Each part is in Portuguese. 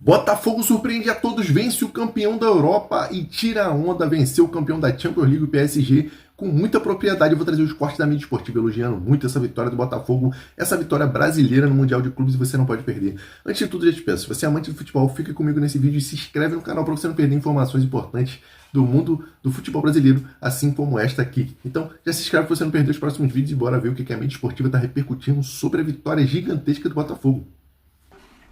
Botafogo surpreende a todos, vence o campeão da Europa e tira a onda, venceu o campeão da Champions League, o PSG, com muita propriedade. Eu vou trazer os cortes da mídia esportiva elogiando muito essa vitória do Botafogo, essa vitória brasileira no Mundial de Clubes, e você não pode perder. Antes de tudo, já te peço, se você é amante do futebol, fica comigo nesse vídeo e se inscreve no canal para você não perder informações importantes do mundo do futebol brasileiro, assim como esta aqui. Então, já se inscreve para você não perder os próximos vídeos e bora ver o que a mídia esportiva está repercutindo sobre a vitória gigantesca do Botafogo.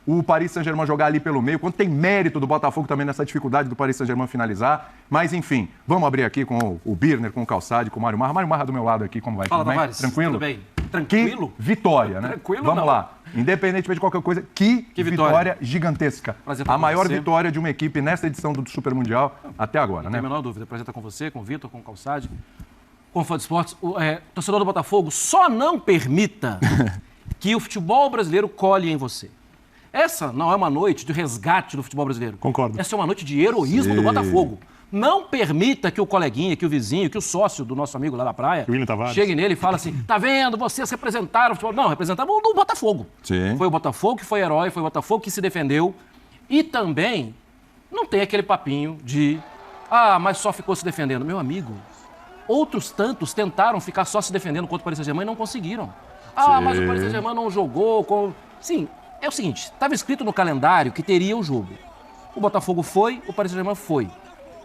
O Paris Saint-Germain jogar ali pelo meio, quanto tem mérito do Botafogo também nessa dificuldade do Paris Saint-Germain finalizar. Mas, enfim, vamos abrir aqui com o Birner, com o Calçade, com o Mário Marra. Mário Marra do meu lado aqui, como vai? Fala, tudo bem? Tavares. Tranquilo? Tudo bem. Tranquilo? Que vitória, né? Tranquilo, vamos não. lá. Independentemente de qualquer coisa, que vitória gigantesca. Prazer estar A com maior você. vitória de uma equipe nesta edição do Super Mundial até agora, Não né? tem a menor dúvida. Prazer estar com você, com o Vitor, com o Calçade, com o Fã de Esportes. Torcedor do Botafogo, só não permita que o futebol brasileiro colhe em você. Essa não é uma noite de resgate do futebol brasileiro. Concordo. Essa é uma noite de heroísmo do Botafogo. Não permita que o coleguinha, que o vizinho, que o sócio do nosso amigo lá da praia William Tavares. chegue nele e fale assim, tá vendo, vocês representaram o futebol. Não, representamos o Botafogo. Sim. Foi o Botafogo que foi herói, foi o Botafogo que se defendeu. E também não tem aquele papinho de, mas só ficou se defendendo. Meu amigo, outros tantos tentaram ficar só se defendendo contra o Paris Saint-Germain e não conseguiram. Mas o Paris Saint-Germain não jogou com... Sim, é o seguinte, estava escrito no calendário que teria o jogo. O Botafogo foi, o Paris Saint-Germain foi.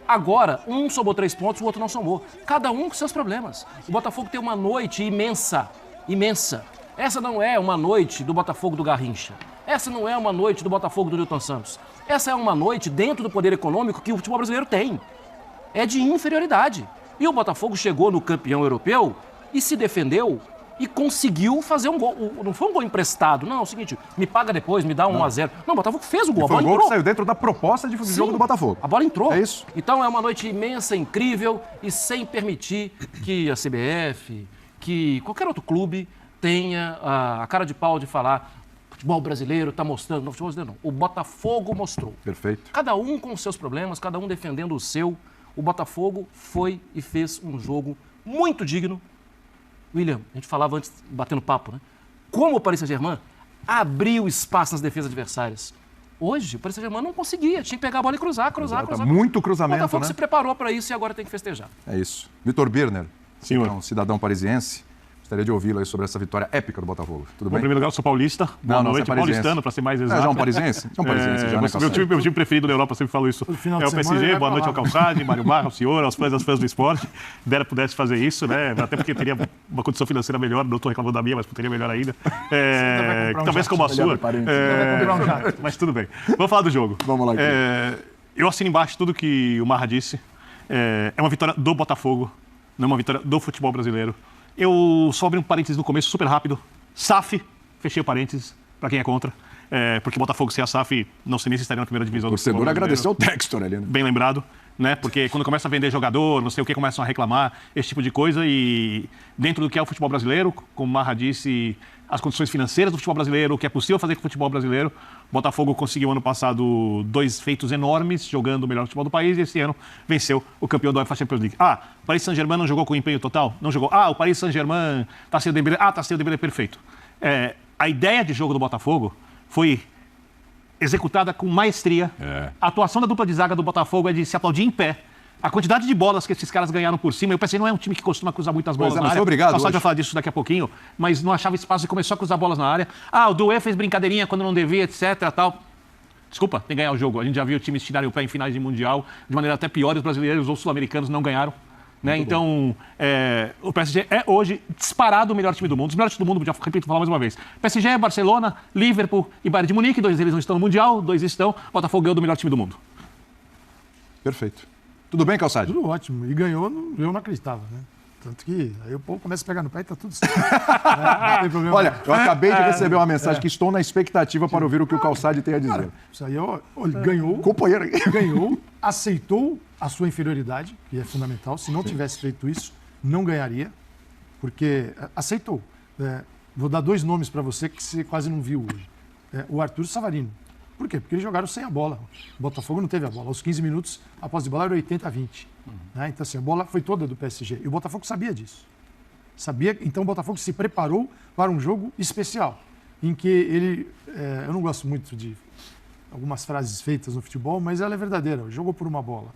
Agora, um somou 3 pontos, o outro não somou. Cada um com seus problemas. O Botafogo tem uma noite imensa, imensa. Essa não é uma noite do Botafogo do Garrincha. Essa não é uma noite do Botafogo do Newton Santos. Essa é uma noite dentro do poder econômico que o futebol brasileiro tem. É de inferioridade. E o Botafogo chegou no campeão europeu e se defendeu e conseguiu fazer um gol. Não foi um gol emprestado. Não, é o seguinte, me paga depois, me dá 1-0. Não, o Botafogo fez o gol. Foi A um bola gol que entrou. saiu dentro da proposta de jogo do Botafogo. A bola entrou. É isso. Então é uma noite imensa, incrível e sem permitir que a CBF, que qualquer outro clube tenha a cara de pau de falar futebol brasileiro está mostrando. Não, futebol brasileiro não. O Botafogo mostrou. Perfeito. Cada um com os seus problemas, cada um defendendo o seu. O Botafogo foi e fez um jogo muito digno. William, a gente falava antes, batendo papo, né? Como o Paris Saint-Germain abriu espaço nas defesas adversárias. Hoje, o Paris Saint-Germain não conseguia, tinha que pegar a bola e cruzar. Muito cruzamento, O Botafogo né? se preparou para isso e agora tem que festejar. É isso. Vitor Birner, Senhor. um cidadão parisiense, gostaria de ouvi-lo aí sobre essa vitória épica do Botafogo. Tudo Bom, em bem? primeiro lugar, eu sou paulista. Boa Não, noite. você é parisiense. Paulistano, para ser mais É exato. já um parisiense? É um parisiense, já, né, meu, Calçade? meu time preferido da Europa, eu sempre falo isso. final É de o semana PSG. ele vai Boa pra noite lá. ao Calçade, Mário Marra, ao senhor, aos fãs do esporte. Dera pudesse fazer isso, né? Até porque teria uma condição financeira melhor. Não estou reclamando da minha, mas teria melhor ainda. vai comprar um Talvez jato, como a melhor sua. para parente. Vai comprar um jato. Mas tudo bem. Vamos falar do jogo. Vamos lá, então. Eu assino embaixo tudo que o Marra disse. É uma vitória do Botafogo, não é uma vitória do futebol brasileiro. Eu só abri um parênteses no começo, super rápido. SAF, fechei o parênteses, para quem é contra. Porque o Botafogo sem a SAF, não sei nem se estaria na primeira divisão O do futebol torcedor brasileiro. agradeceu o Textor ali, né? Bem lembrado, né? Porque quando começa a vender jogador, não sei o que, começam a reclamar, esse tipo de coisa. E dentro do que é o futebol brasileiro, como o Marra disse, as condições financeiras do futebol brasileiro, o que é possível fazer com o futebol brasileiro, o Botafogo conseguiu ano passado 2 feitos enormes, jogando o melhor futebol do país, e esse ano venceu o campeão da UEFA Champions League. O Paris Saint-Germain não jogou com empenho total? Não jogou. O Paris Saint-Germain está sem o Dembélé. Está sem o Dembélé, perfeito. A ideia de jogo do Botafogo foi executada com maestria. A atuação da dupla de zaga do Botafogo é de se aplaudir em pé. A quantidade de bolas que esses caras ganharam por cima, eu pensei, não é um time que costuma cruzar muitas bolas Pois é, na mas área. foi obrigado O Calçado hoje. vai falar disso daqui a pouquinho, mas não achava espaço e começou a cruzar bolas na área. O Doué fez brincadeirinha quando não devia, etc, tal. Desculpa, tem que ganhar o jogo. A gente já viu times tirarem o pé em finais de Mundial, de maneira até pior, e os brasileiros ou sul-americanos não ganharam. Né? Então, o PSG é hoje disparado o melhor time do mundo. Os melhores times do mundo, já repito, falar mais uma vez. PSG é Barcelona, Liverpool e Bayern de Munique. 2 deles não estão no Mundial, 2 estão. Botafogo ganhou do melhor time do mundo. Perfeito. Tudo bem, Calçade? Tudo ótimo. E ganhou, eu não acreditava, né? Tanto que aí o povo começa a pegar no pé e tá tudo certo. Não tem problema. Olha, eu acabei de receber uma mensagem que estou na expectativa para ouvir o que o Calçade tem a dizer. Cara, isso aí, olha, ganhou, Companheiro. ganhou, aceitou a sua inferioridade, que é fundamental. Se não tivesse feito isso, não ganharia, porque aceitou. Vou dar 2 nomes para você que você quase não viu hoje. O Arthur Savarino. Por quê? Porque eles jogaram sem a bola. O Botafogo não teve a bola. Aos 15 minutos, a posse de bola era 80-20. Né? Então, assim, a bola foi toda do PSG. E o Botafogo sabia disso. Sabia? Então, o Botafogo se preparou para um jogo especial, em que ele... eu não gosto muito de algumas frases feitas no futebol, mas ela é verdadeira. Jogou por uma bola.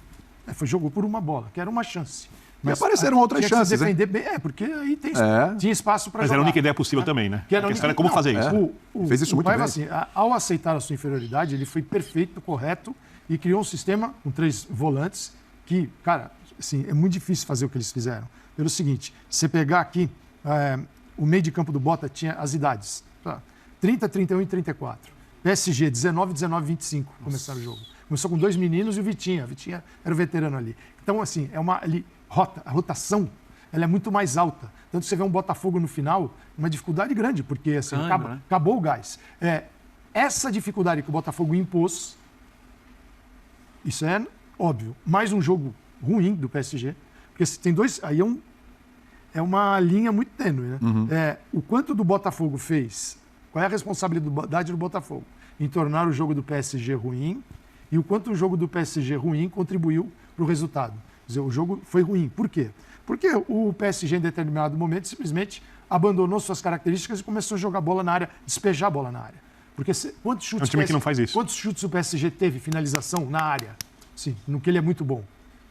Jogou por uma bola, que era uma chance. Mas apareceram outras tinha que chances, se defender bem. Porque aí tinha espaço para jogar. Mas era a única ideia possível também, né? A questão era como fazer isso. Fez isso muito bem. Assim, ao aceitar a sua inferioridade, ele foi perfeito, correto e criou um sistema com 3 volantes que, cara, assim, é muito difícil fazer o que eles fizeram. Pelo seguinte, você pegar aqui, o meio de campo do Bota tinha as idades. 30, 31 e 34. PSG, 19, 19, 25 começaram o jogo. Começou com 2 meninos e o Vitinha. A Vitinha era o veterano ali. Então, assim, a rotação ela é muito mais alta. Tanto que você vê um Botafogo no final, uma dificuldade grande, porque assim, acabou o gás. Essa dificuldade que o Botafogo impôs, isso é óbvio. Mais um jogo ruim do PSG, porque tem 2... Aí é uma linha muito tênue, né? O quanto do Botafogo fez, qual é a responsabilidade do Botafogo em tornar o jogo do PSG ruim e o quanto o jogo do PSG ruim contribuiu para o resultado. Quer dizer, o jogo foi ruim. Por quê? Porque o PSG, em determinado momento, simplesmente abandonou suas características e começou a jogar bola na área, despejar a bola na área. Porque quantos chutes, é um time que não faz isso. Quantos chutes o PSG teve, finalização na área? Sim, no que ele é muito bom.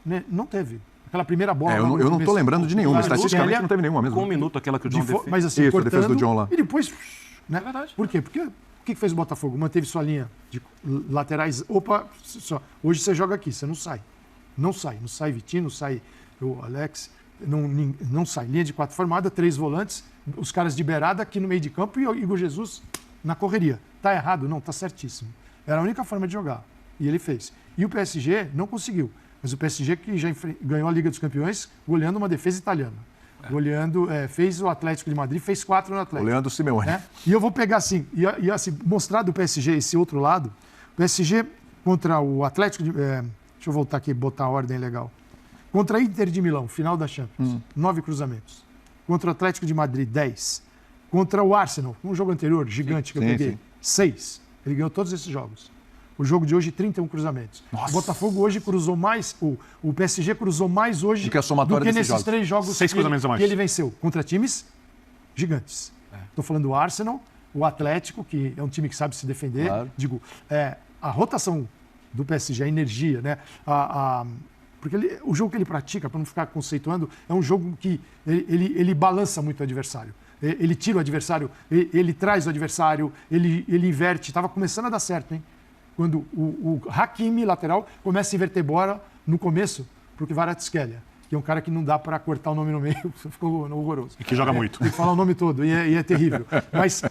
Né? Não teve. Aquela primeira bola... eu não estou lembrando de nenhuma. Estatisticamente não teve nenhuma mesmo. Com 1 minuto, aquela que o John defende. Mas assim, isso, a defesa do John lá. E depois... Né? É verdade. Por quê? Porque o que fez o Botafogo? Manteve sua linha de laterais. Opa, hoje você joga aqui, você não sai. Não sai Vitinho, não sai o Alex, não sai. Linha de 4 formada, 3 volantes, os caras de beirada aqui no meio de campo e o Igor Jesus na correria. Tá errado? Não, tá certíssimo. Era a única forma de jogar. E ele fez. E o PSG não conseguiu. Mas o PSG que já ganhou a Liga dos Campeões goleando uma defesa italiana. Goleando, fez o Atlético de Madrid, fez 4 no Atlético. Goleando o Simeone. Né? E eu vou pegar assim, assim, mostrar do PSG esse outro lado. O PSG contra o Atlético de... deixa eu voltar aqui e botar a ordem legal. Contra a Inter de Milão, final da Champions, 9 cruzamentos. Contra o Atlético de Madrid, 10. Contra o Arsenal, um jogo anterior, gigante que eu peguei, 6. Ele ganhou todos esses jogos. O jogo de hoje, 31 cruzamentos. Nossa. O Botafogo hoje cruzou mais, o PSG cruzou mais hoje do que a somatória do que nesses 3 jogos 6 cruzamentos a mais. Que ele venceu. Contra times gigantes. Estou falando do Arsenal, o Atlético, que é um time que sabe se defender. Claro. Digo, a rotação do PSG, a energia, né? Porque o jogo que ele pratica, para não ficar conceituando, é um jogo que ele balança muito o adversário. Ele tira o adversário, ele traz o adversário, ele inverte. Estava começando a dar certo, hein? Quando o Hakimi, lateral, começa a inverter bola no começo para o Kvaratskhelia, que é um cara que não dá para cortar o nome no meio, ficou horroroso. E que joga muito. Tem que falar o nome todo, e é terrível. Mas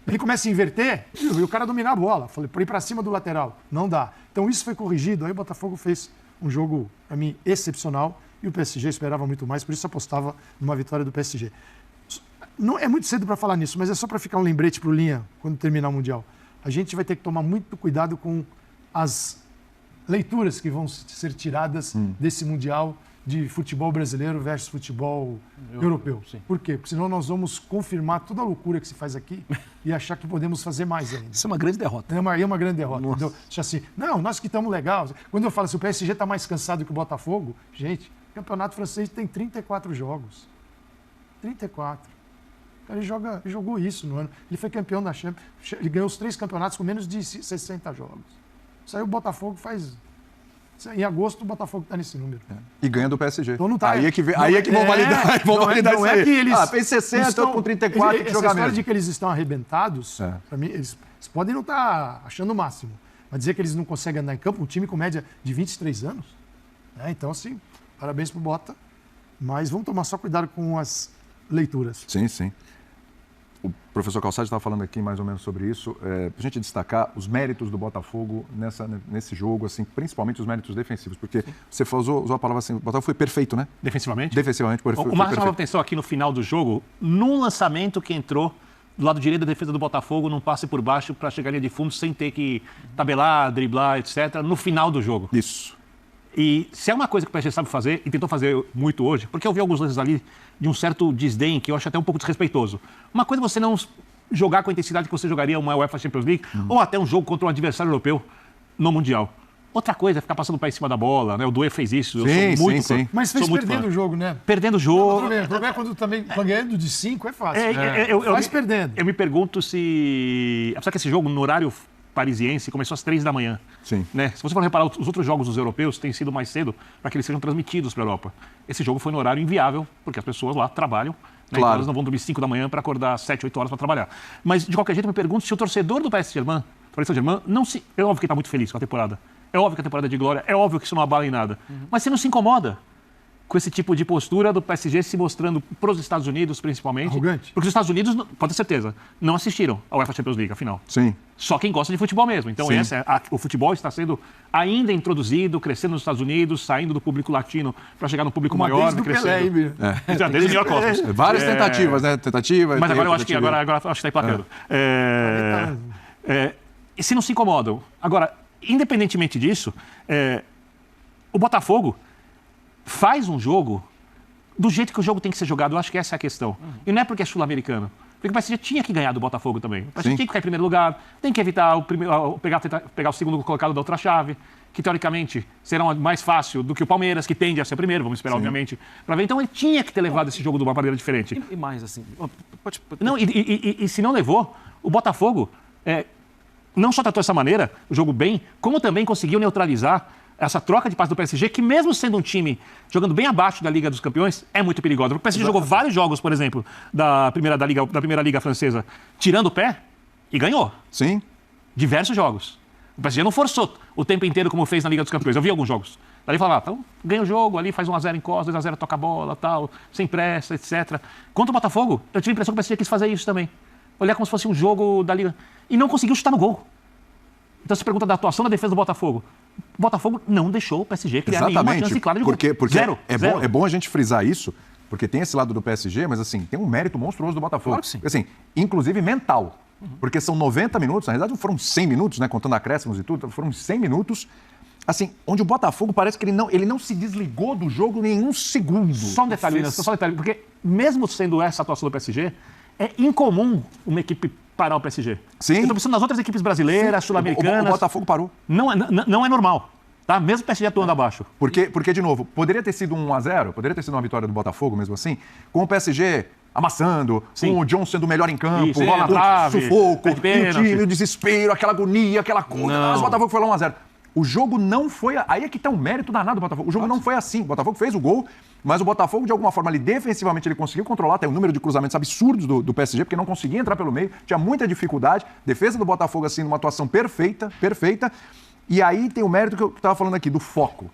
ele começa a inverter e o cara dominar a bola, para ir para cima do lateral. Não dá. Então isso foi corrigido, aí o Botafogo fez um jogo, para mim, excepcional, e o PSG esperava muito mais, por isso apostava numa vitória do PSG. Não é muito cedo para falar nisso, mas é só para ficar um lembrete para o Linha, quando terminar o Mundial. A gente vai ter que tomar muito cuidado com as leituras que vão ser tiradas desse Mundial de futebol brasileiro versus futebol europeu. Sim. Por quê? Porque senão nós vamos confirmar toda a loucura que se faz aqui e achar que podemos fazer mais ainda. Isso é uma grande derrota. É uma grande derrota. Então, assim, não, nós que estamos legais. Quando eu falo assim, o PSG está mais cansado que o Botafogo, gente, o campeonato francês tem 34 jogos. 34. Ele jogou isso no ano. Ele foi campeão da Champions. Ele ganhou os 3 campeonatos com menos de 60 jogos. Isso aí o Botafogo faz... Em agosto o Botafogo está nesse número. E ganha do PSG. Então não tá... Aí é que vão validar, não é que eles... fez 60 com 34 que jogar mesmo. Essa história mesmo. de que eles estão arrebentados, para mim, eles podem não estar achando o máximo. Mas dizer que eles não conseguem andar em campo, um time com média de 23 anos. Então, assim, parabéns pro Bota. Mas vamos tomar só cuidado com as leituras. Sim, sim. O professor Calçade estava falando aqui mais ou menos sobre isso. Para a gente destacar os méritos do Botafogo nesse jogo, assim, principalmente os méritos defensivos. Porque você usou a palavra assim, o Botafogo foi perfeito, né? Defensivamente? Defensivamente, foi perfeito. O Marcos chamou atenção aqui no final do jogo, num lançamento que entrou do lado direito da defesa do Botafogo, num passe por baixo para chegar à linha de fundo, sem ter que tabelar, driblar, etc., no final do jogo. Isso. E se é uma coisa que o PSG sabe fazer, e tentou fazer muito hoje, porque eu vi alguns lances ali de um certo desdém, que eu acho até um pouco desrespeitoso. Uma coisa é você não jogar com a intensidade que você jogaria uma UEFA Champions League, ou até um jogo contra um adversário europeu no Mundial. Outra coisa é ficar passando para em cima da bola, né? O Doué fez isso, eu sou muito fã. Mas fez perdendo o jogo, né? Perdendo o jogo. O problema é quando também ganhando de 5 é fácil. Faz perdendo. Eu me pergunto se... Apesar que esse jogo, no horário parisiense começou às 3 da manhã. Sim. Né? Se você for reparar, os outros jogos dos europeus têm sido mais cedo para que eles sejam transmitidos para a Europa. Esse jogo foi no horário inviável, porque as pessoas lá trabalham. Né? Claro. Então elas não vão dormir 5 da manhã para acordar 7, 8 horas para trabalhar. Mas, de qualquer jeito, eu me pergunto se o torcedor do Paris Saint-Germain, não se... É óbvio que ele está muito feliz com a temporada. É óbvio que a temporada é de glória. É óbvio que isso não abala em nada. Mas você não se incomoda com esse tipo de postura do PSG se mostrando para os Estados Unidos, principalmente. Arrogante. Porque os Estados Unidos, pode ter certeza, não assistiram ao UEFA Champions League, afinal. Sim. Só quem gosta de futebol mesmo. Então, Sim. o futebol está sendo ainda introduzido, crescendo nos Estados Unidos, saindo do público latino para chegar no público maior, Desde o crescendo. Pelé, hein, Bira? Já desde o New York Cosmos. Várias tentativas, né? Tentativa. Mas agora eu acho que tentativa. agora está emplacando. E se não se incomodam. Agora, independentemente disso, o Botafogo faz um jogo do jeito que o jogo tem que ser jogado. Eu acho que essa é a questão. E não é porque é sul-americano. Porque o PSG tinha que ganhar do Botafogo também. O PSG Sim. tinha que ficar em primeiro lugar, tem que evitar pegar o segundo colocado da outra chave, que teoricamente será mais fácil do que o Palmeiras, que tende a ser primeiro, vamos esperar, obviamente, para ver. Então ele tinha que ter levado esse jogo de uma maneira diferente. E mais assim. Não, e se não levou, o Botafogo não só tratou dessa maneira, o jogo bem, como também conseguiu neutralizar essa troca de passes do PSG, que mesmo sendo um time jogando bem abaixo da Liga dos Campeões, é muito perigosa. O PSG jogou vários jogos, por exemplo, da primeira Liga francesa, tirando o pé, e ganhou. Sim. Diversos jogos. O PSG não forçou o tempo inteiro como fez na Liga dos Campeões. Eu vi alguns jogos. Daí falava, então ganha o jogo, ali faz 1-0 encosta, 2-0 toca a bola, tal, sem pressa, etc. Contra o Botafogo, eu tive a impressão que o PSG quis fazer isso também. Olhar como se fosse um jogo da Liga. E não conseguiu chutar no gol. Então você pergunta da atuação da defesa do Botafogo. O Botafogo não deixou o PSG criar nenhuma chance clara de gol. Porque Zero. é bom a gente frisar isso, porque tem esse lado do PSG, mas assim, tem um mérito monstruoso do Botafogo. Claro que sim. Assim, inclusive mental. Porque são 90 minutos, na realidade não foram 100 minutos, né, contando acréscimos e tudo, foram 100 minutos, assim, onde o Botafogo parece que ele não se desligou do jogo em um segundo. Só um detalhe, William, só um detalhe, porque mesmo sendo essa a atuação do PSG, é incomum uma equipe parar o PSG. Sim. Eu estou pensando nas outras equipes brasileiras, sul-americanas. O Botafogo parou. Não é normal, tá? Mesmo o PSG atuando abaixo. Porque, de novo, poderia ter sido 1-0, poderia ter sido uma vitória do Botafogo mesmo assim, com o PSG amassando, Sim. com o John sendo o melhor em campo, Isso, bola na com trave, sufoco, perde o pênalti. time, o desespero, aquela agonia, aquela coisa. Não. Mas o Botafogo foi lá 1-0. O jogo não foi... Aí é que tá um mérito danado do Botafogo. O jogo não foi assim. O Botafogo fez o gol, mas o Botafogo, de alguma forma, defensivamente, ele conseguiu controlar. Tem um número de cruzamentos absurdos do PSG, porque não conseguia entrar pelo meio. Tinha muita dificuldade. Defesa do Botafogo, assim, numa atuação perfeita. E aí tem o mérito que eu estava falando aqui, do foco,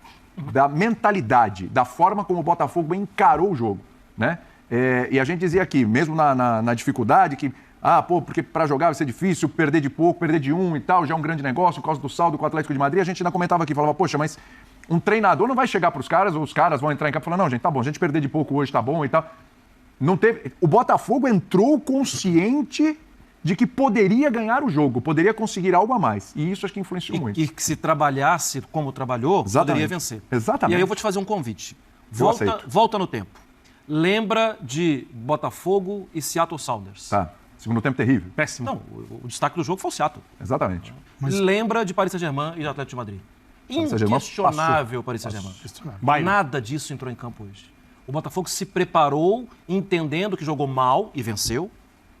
da mentalidade, da forma como o Botafogo encarou o jogo, né? E a gente dizia aqui, mesmo na dificuldade, que porque para jogar vai ser difícil, perder de pouco, perder de um e tal, já é um grande negócio, por causa do saldo com o Atlético de Madrid. A gente ainda comentava aqui, falava, poxa, mas um treinador não vai chegar para os caras vão entrar em campo e falar, não, gente, tá bom, a gente perder de pouco hoje tá bom e tal. Não teve... O Botafogo entrou consciente de que poderia ganhar o jogo, poderia conseguir algo a mais. E isso acho que influenciou muito. E que se trabalhasse como trabalhou, Exatamente. poderia vencer. Exatamente. E aí eu vou te fazer um convite. Eu aceito. Volta no tempo. Lembra de Botafogo e Seattle Sounders. Tá. Segundo tempo terrível. Péssimo. Não, o destaque do jogo foi o Seattle. Exatamente. Lembra de Paris Saint-Germain e de Atlético de Madrid. Saint-Germain Inquestionável Paris Saint-Germain. Baile. Nada disso entrou em campo hoje. O Botafogo se preparou entendendo que jogou mal e venceu.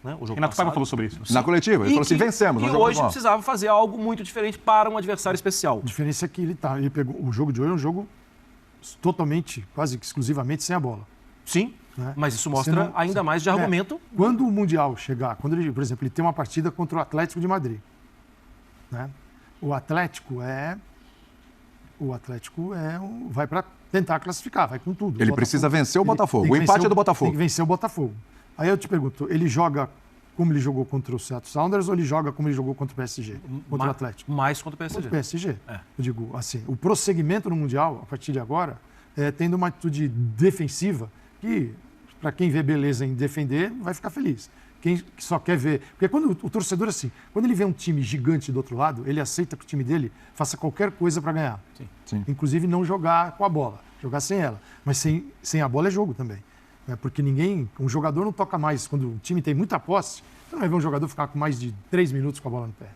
Né, o jogo Renato Paiva passado. falou sobre isso. Na coletiva, ele falou assim, vencemos. E nós jogamos hoje mal. precisava fazer algo muito diferente para um adversário especial. A diferença é que ele pegou o jogo de hoje é um jogo totalmente, quase que exclusivamente sem a bola. Sim, Né? mas isso Você mostra não- ainda mais de argumento. Quando o Mundial chegar, quando ele, por exemplo, ele tem uma partida contra o Atlético de Madrid, né? O Atlético vai para tentar classificar, vai com tudo. O Ele Botafogo- precisa vencer o Botafogo. tem que O empate vencer é do Botafogo. Tem que vencer o Botafogo. Aí eu te pergunto, ele joga como ele jogou contra o Seattle Sounders ou ele joga como ele jogou contra o PSG, contra o Atlético? Mais contra o Contra PSG. o PSG. É. Eu digo assim, o prosseguimento no Mundial, a partir de agora, tendo uma atitude defensiva que, para quem vê beleza em defender, vai ficar feliz. Quem só quer ver... Porque quando o torcedor, assim, quando ele vê um time gigante do outro lado, ele aceita que o time dele faça qualquer coisa para ganhar. Sim. Inclusive não jogar com a bola, jogar sem ela. Mas sem a bola é jogo também. Né? Porque um jogador não toca mais, quando o time tem muita posse, você não vai ver um jogador ficar com mais de 3 minutos com a bola no pé.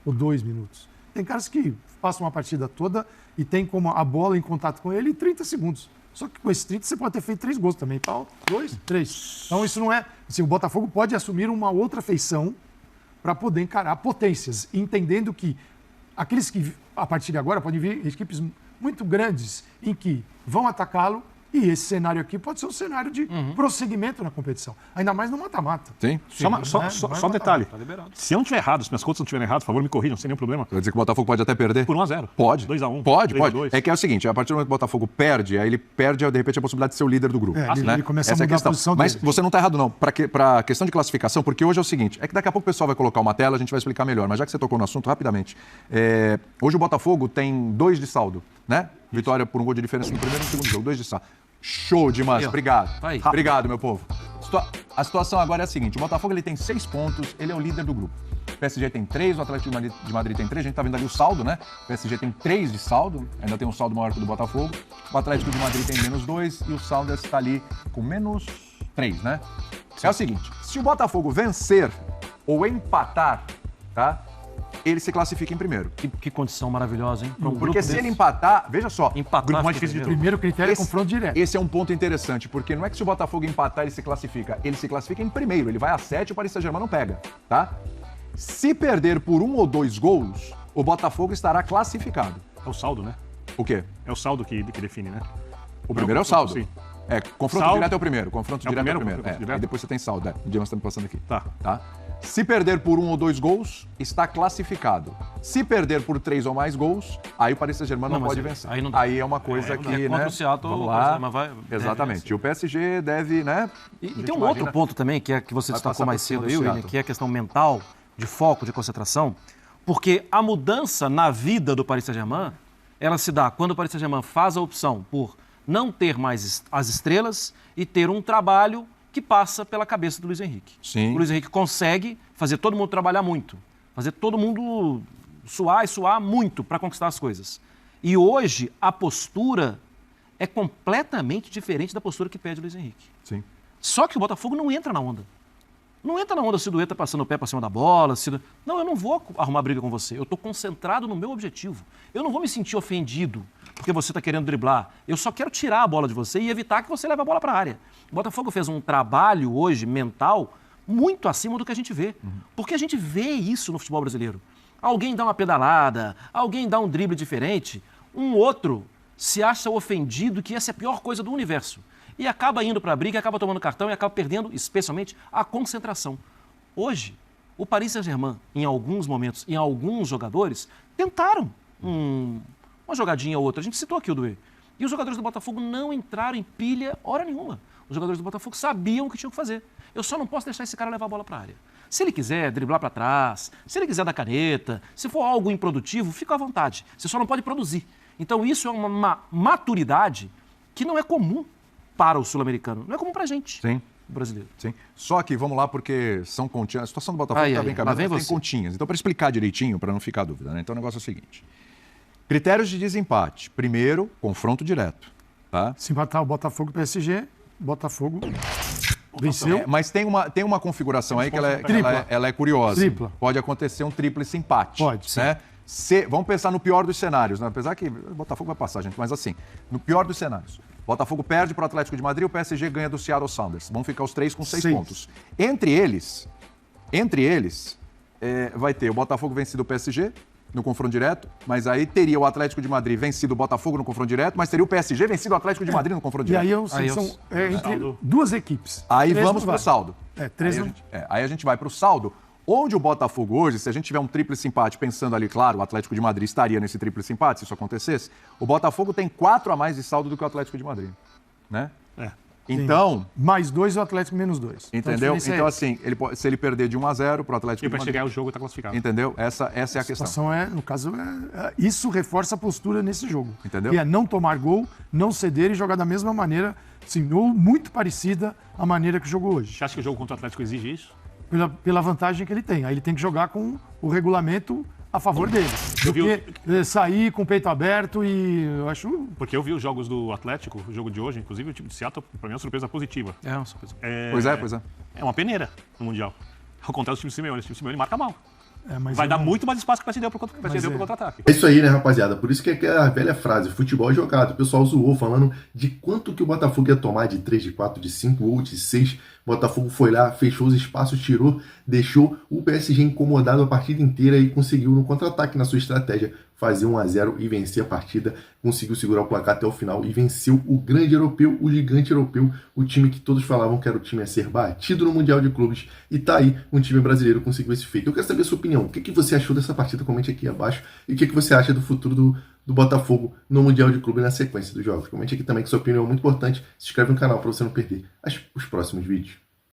Ou 2 minutos. Tem caras que passam uma partida toda e tem como a bola em contato com ele em 30 segundos. Só que com esses 30 você pode ter feito 3 gols também. 2, 3. Então isso não é... Assim, o Botafogo pode assumir uma outra feição para poder encarar potências, entendendo que aqueles que, a partir de agora, podem vir equipes muito grandes em que vão atacá-lo. E esse cenário aqui pode ser um cenário de prosseguimento na competição. Ainda mais no mata-mata. Sim. Só um detalhe. Se eu não estiver errado, se minhas contas não estiverem erradas, por favor, me corrijam, sem nenhum problema. Quer dizer que o Botafogo pode até perder? Por 1-0. Pode. 2-1. Pode. 3-2. É que é o seguinte, a partir do momento que o Botafogo perde, aí ele perde, de repente, a possibilidade de ser o líder do grupo. Ele começa Essa a mudar é a questão. a posição Mas dele. você não está errado, não. Para a questão de classificação, porque hoje é o seguinte, é que daqui a pouco o pessoal vai colocar uma tela, a gente vai explicar melhor, mas já que você tocou no assunto, rapidamente. Hoje o Botafogo tem 2 de saldo, né? Vitória por um gol de diferença no primeiro e no segundo jogo, 2 de saldo. Show, Dimas. Obrigado. Vai. Obrigado, meu povo. A situação agora é a seguinte, o Botafogo ele tem 6 pontos, ele é o líder do grupo. O PSG tem 3, o Atlético de Madrid tem 3, a gente tá vendo ali o saldo, né? O PSG tem 3 de saldo, ainda tem um saldo maior que o do Botafogo. O Atlético de Madrid tem -2 e o saldo está ali com -3, né? É o seguinte, se o Botafogo vencer ou empatar, tá? Ele se classifica em primeiro. Que condição maravilhosa, hein? Pra um Porque grupo se desse. ele empatar, veja só, Empatar grupo mais fica difícil de primeiro. Primeiro critério é confronto direto. esse é um ponto interessante, porque não é que se o Botafogo empatar ele se classifica em primeiro, ele vai a 7 e o Paris Saint-Germain não pega, tá? Se perder por 1 ou 2 gols, o Botafogo estará classificado. É o saldo, né? O quê? É o saldo que define, né? O primeiro é o saldo. Sim. Confronto Saldo. direto é o primeiro. Confronto É o direto é o primeiro, primeiro. confronto direto? Aí depois você tem saldo. O Dimas está me passando aqui. Tá. Se perder por 1 ou 2 gols, está classificado. Se perder por 3 ou mais gols, aí o Paris Saint-Germain não Não, mas pode vencer. aí não dá. Aí é uma coisa que, né? Contra o Seattle, vamos o lá. Paris Saint-Germain vai- Exatamente. deve E o PSG deve, né? E a gente tem um imagina- outro ponto também, que é que você Vai destacou passar mais por cima cedo do aí, William, Seattle. que é a questão mental, de foco, de concentração, porque a mudança na vida do Paris Saint-Germain, ela se dá quando o Paris Saint-Germain faz a opção por não ter mais as estrelas e ter um trabalho que passa pela cabeça do Luiz Henrique. Sim. O Luiz Henrique consegue fazer todo mundo trabalhar muito, fazer todo mundo suar e suar muito para conquistar as coisas. E hoje a postura é completamente diferente da postura que pede o Luiz Henrique. Sim. Só que o Botafogo não entra na onda. Não entra na onda se o Dueta passando o pé para cima da bola. Não, eu não vou arrumar briga com você. Eu estou concentrado no meu objetivo. Eu não vou me sentir ofendido porque você está querendo driblar. Eu só quero tirar a bola de você e evitar que você leve a bola para a área. O Botafogo fez um trabalho hoje mental muito acima do que a gente vê. Porque a gente vê isso no futebol brasileiro. Alguém dá uma pedalada, alguém dá um drible diferente, um outro se acha ofendido que essa é a pior coisa do universo. E acaba indo para a briga, acaba tomando cartão e acaba perdendo, especialmente, a concentração. Hoje, o Paris Saint-Germain, em alguns momentos, em alguns jogadores, tentaram uma jogadinha ou outra. A gente citou aqui o Duê. E os jogadores do Botafogo não entraram em pilha hora nenhuma. Os jogadores do Botafogo sabiam o que tinham que fazer. Eu só não posso deixar esse cara levar a bola para a área. Se ele quiser driblar para trás, se ele quiser dar caneta, se for algo improdutivo, fica à vontade. Você só não pode produzir. Então isso é uma maturidade que não é comum para o sul-americano. Não é comum para a gente, Sim. o brasileiro. Sim. Só que, vamos lá, porque são continhas. A situação do Botafogo está bem lá caminhada, vem mas tem você. continhas. Então, para explicar direitinho, para não ficar dúvida, né? Então, o negócio é o seguinte. Critérios de desempate. Primeiro, confronto direto. Tá? Se empatar o Botafogo e o PSG, Botafogo venceu. Mas tem uma configuração aí que Tripla. ela é curiosa. Tripla. Pode acontecer um tríplice empate. Pode, sim. Né? Vamos pensar no pior dos cenários, né? Apesar que o Botafogo vai passar, gente, mas assim, no pior dos cenários. Botafogo perde para o Atlético de Madrid, o PSG ganha do Seattle Sounders. Vão ficar os 3 com 6 Seis. pontos. Entre eles, vai ter o Botafogo vencido o PSG no confronto direto, mas aí teria o Atlético de Madrid vencido o Botafogo no confronto direto, mas teria o PSG vencido o Atlético de Madrid no confronto E direto. aí são entre duas equipes. Aí Três vamos não para o vai. saldo. Três aí, não. aí a gente vai para o saldo, onde o Botafogo hoje, se a gente tiver um tríplice empate, pensando ali, claro, o Atlético de Madrid estaria nesse tríplice empate, se isso acontecesse, o Botafogo tem 4 a mais de saldo do que o Atlético de Madrid. Né? Então, Mais 2 e o Atlético menos 2. entendeu? Então, assim, se ele perder de 1-0 para o Atlético E de para Madrid, chegar o jogo está classificado. entendeu? Essa é a A questão. situação no caso, isso reforça a postura nesse jogo. Entendeu? Que é não tomar gol, não ceder e jogar da mesma maneira, assim, ou muito parecida à maneira que jogou hoje. Você acha que o jogo contra o Atlético exige isso? Pela vantagem que ele tem. Aí ele tem que jogar com o regulamento a favor dele. Eu Do vi que sair com o peito aberto e eu acho... Porque eu vi os jogos do Atlético, o jogo de hoje, inclusive o time de Seattle, para mim é uma surpresa positiva. É uma surpresa. Pois é. É uma peneira no Mundial. Ao contrário do time do Simeone. O time do Simeone marca mal. mas Vai eu dar não- muito mais espaço que o PSG deu pro contra-ataque. É isso aí, né, rapaziada? Por isso que é aquela velha frase, futebol é jogado. O pessoal zoou falando de quanto que o Botafogo ia tomar de 3, de 4, de 5 ou de 6. O Botafogo foi lá, fechou os espaços, tirou, deixou o PSG incomodado a partida inteira e conseguiu no contra-ataque na sua estratégia fazer 1-0 e vencer a partida, conseguiu segurar o placar até o final e venceu o grande europeu, o gigante europeu, o time que todos falavam que era o time a ser batido no Mundial de Clubes, e tá aí, um time brasileiro conseguiu esse feito. Eu quero saber a sua opinião, o que você achou dessa partida? Comente aqui abaixo, e o que você acha do futuro do Botafogo no Mundial de Clubes na sequência dos jogos. Comente aqui também que sua opinião é muito importante, se inscreve no canal para você não perder os próximos vídeos.